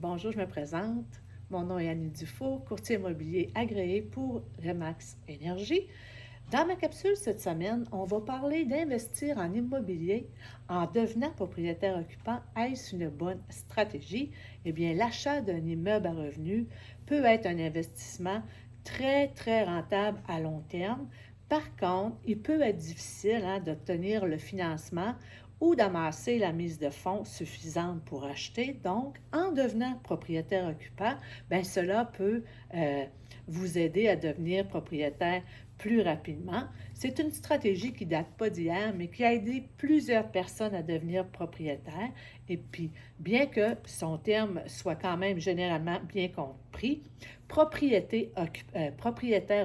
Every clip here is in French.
Bonjour, je me présente. Mon nom est Annie Dufault, courtier immobilier agréé pour Remax Énergie. Dans ma capsule cette semaine, on va parler d'investir en immobilier en devenant propriétaire occupant. Est-ce une bonne stratégie? Eh bien, l'achat d'un immeuble à revenus peut être un investissement très rentable à long terme. Par contre, il peut être difficile d'obtenir le financement ou d'amasser la mise de fonds suffisante pour acheter. Donc, en devenant propriétaire occupant, bien, cela peut vous aider à devenir propriétaire plus rapidement. C'est une stratégie qui ne date pas d'hier, mais qui a aidé plusieurs personnes à devenir propriétaires. Et puis, bien que son terme soit quand même généralement bien compris, propriétaire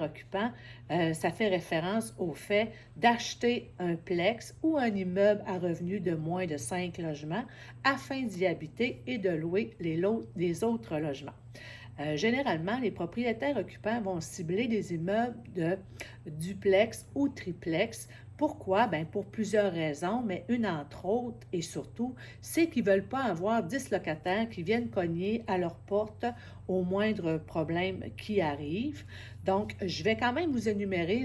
occupant, ça fait référence au fait d'acheter un plex ou un immeuble à revenus de moins de 5 logements afin d'y habiter et de louer les autres logements. Généralement, les propriétaires occupants vont cibler des immeubles de duplex ou triplex. Pourquoi? Bien, pour plusieurs raisons, mais une entre autres et surtout, c'est qu'ils ne veulent pas avoir 10 locataires qui viennent cogner à leur porte au moindre problème qui arrive. Donc, je vais quand même vous énumérer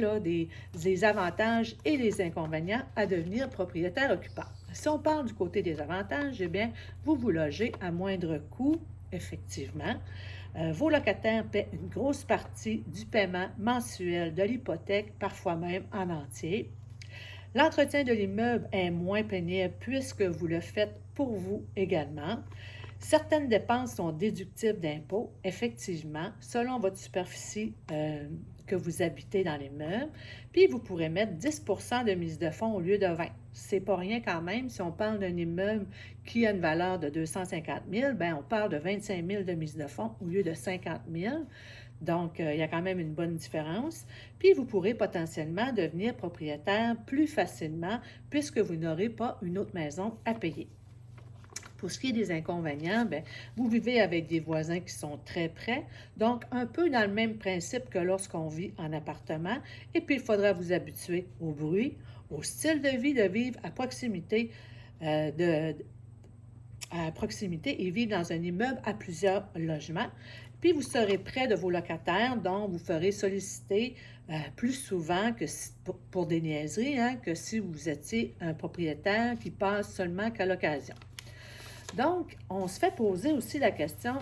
des avantages et des inconvénients à devenir propriétaire occupant. Si on parle du côté des avantages, eh bien, vous logez à moindre coût, effectivement. Vos locataires paient une grosse partie du paiement mensuel de l'hypothèque, parfois même en entier. L'entretien de l'immeuble est moins pénible puisque vous le faites pour vous également. Certaines dépenses sont déductibles d'impôts, effectivement, selon votre superficie que vous habitez dans l'immeuble. Puis, vous pourrez mettre 10 de mise de fonds au lieu de 20. C'est pas rien quand même. Si on parle d'un immeuble qui a une valeur de 250 000, bien, on parle de 25 000 de mise de fonds au lieu de 50 000. Donc, il y a quand même une bonne différence. Puis, vous pourrez potentiellement devenir propriétaire plus facilement puisque vous n'aurez pas une autre maison à payer. Pour ce qui est des inconvénients, bien, vous vivez avec des voisins qui sont très près, donc un peu dans le même principe que lorsqu'on vit en appartement. Et puis, il faudra vous habituer au bruit, au style de vie de vivre à proximité, et vivre dans un immeuble à plusieurs logements. Puis, vous serez près de vos locataires, donc vous ferez solliciter plus souvent que pour des niaiseries que si vous étiez un propriétaire qui passe seulement qu'à l'occasion. Donc, on se fait poser aussi la question,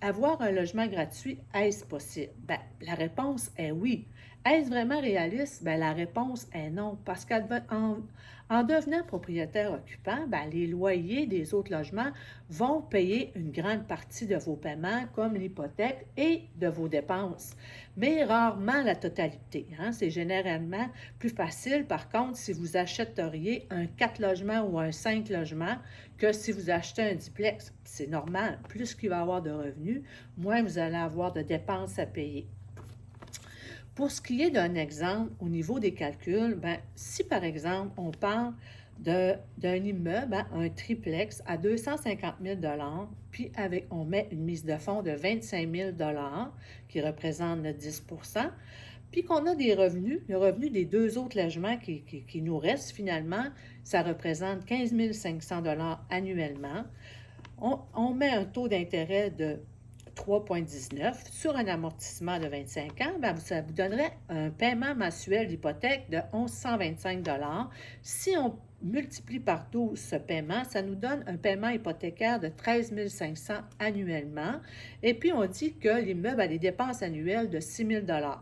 avoir un logement gratuit, est-ce possible? Bien, la réponse est oui. Est-ce vraiment réaliste? Bien, la réponse est non, parce qu'en devenant propriétaire occupant, bien, les loyers des autres logements vont payer une grande partie de vos paiements, comme l'hypothèque et de vos dépenses, mais rarement la totalité. C'est généralement plus facile, par contre, si vous achèteriez un 4 logements ou un 5 logements que si vous achetez un duplex. C'est normal. Plus qu'il va y avoir de revenus, moins vous allez avoir de dépenses à payer. Pour ce qui est d'un exemple au niveau des calculs, bien, si par exemple on parle d'un immeuble, un triplex à 250 000 puis on met une mise de fonds de 25 000 qui représente le 10 puis qu'on a des revenus, le revenu des deux autres logements qui nous restent finalement, ça représente 15 500 annuellement. On met un taux d'intérêt de 3,19 sur un amortissement de 25 ans, bien, ça vous donnerait un paiement mensuel d'hypothèque de 1 125 $. Si on multiplie par 12 ce paiement, ça nous donne un paiement hypothécaire de 13 500 annuellement. Et puis, on dit que l'immeuble a des dépenses annuelles de 6 000 $.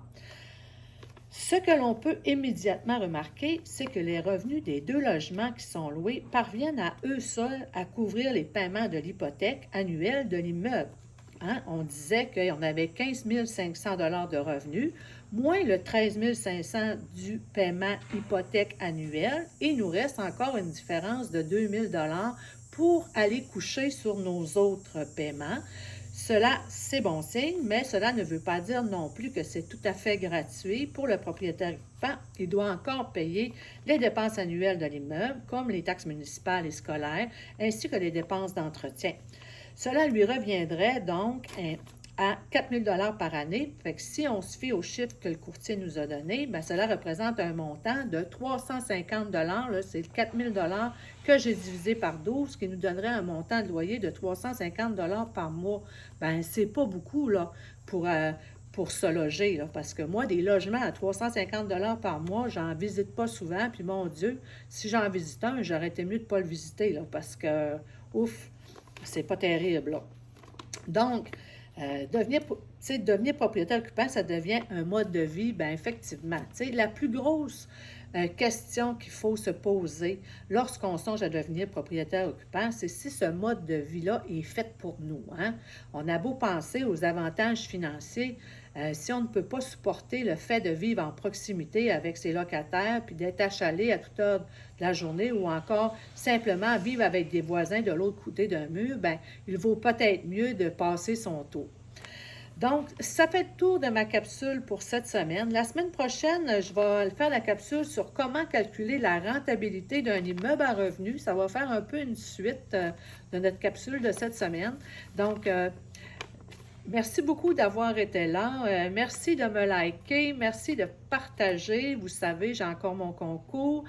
Ce que l'on peut immédiatement remarquer, c'est que les revenus des deux logements qui sont loués parviennent à eux seuls à couvrir les paiements de l'hypothèque annuelle de l'immeuble. On disait qu'on avait 15 500 $ de revenus, moins le 13 500 du paiement hypothèque annuel, et il nous reste encore une différence de 2 000 $ pour aller coucher sur nos autres paiements. Cela, c'est bon signe, mais cela ne veut pas dire non plus que c'est tout à fait gratuit pour le propriétaire occupant. Il doit encore payer les dépenses annuelles de l'immeuble, comme les taxes municipales et scolaires, ainsi que les dépenses d'entretien. Cela lui reviendrait donc à 4 000 par année. Fait que si on se fie au chiffre que le courtier nous a donné, bien, cela représente un montant de 350 là, c'est 4 000 que j'ai divisé par 12, ce qui nous donnerait un montant de loyer de 350 par mois. Bien, c'est pas beaucoup, là, pour se loger, là, parce que moi, des logements à 350 par mois, j'en visite pas souvent, puis mon Dieu, si j'en visite un, j'aurais été mieux de pas le visiter, là, parce que, ouf, c'est pas terrible, là. Donc, devenir propriétaire occupant, ça devient un mode de vie, bien effectivement. La plus grosse question qu'il faut se poser lorsqu'on songe à devenir propriétaire occupant, c'est si ce mode de vie-là est fait pour nous. Hein? On a beau penser aux avantages financiers, si on ne peut pas supporter le fait de vivre en proximité avec ses locataires, puis d'être achalé à toute heure de la journée, ou encore simplement vivre avec des voisins de l'autre côté d'un mur, bien, il vaut peut-être mieux de passer son tour. Donc, ça fait le tour de ma capsule pour cette semaine. La semaine prochaine, je vais faire la capsule sur comment calculer la rentabilité d'un immeuble à revenu. Ça va faire un peu une suite de notre capsule de cette semaine. Donc, merci beaucoup d'avoir été là. Merci de me liker. Merci de partager. Vous savez, j'ai encore mon concours.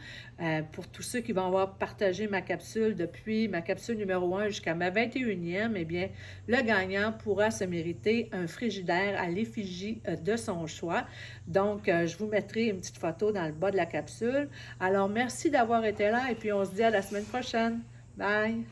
Pour tous ceux qui vont avoir partagé ma capsule depuis ma capsule numéro 1 jusqu'à ma 21e, eh bien, le gagnant pourra se mériter un frigidaire à l'effigie de son choix. Donc, je vous mettrai une petite photo dans le bas de la capsule. Alors, merci d'avoir été là et puis on se dit à la semaine prochaine. Bye!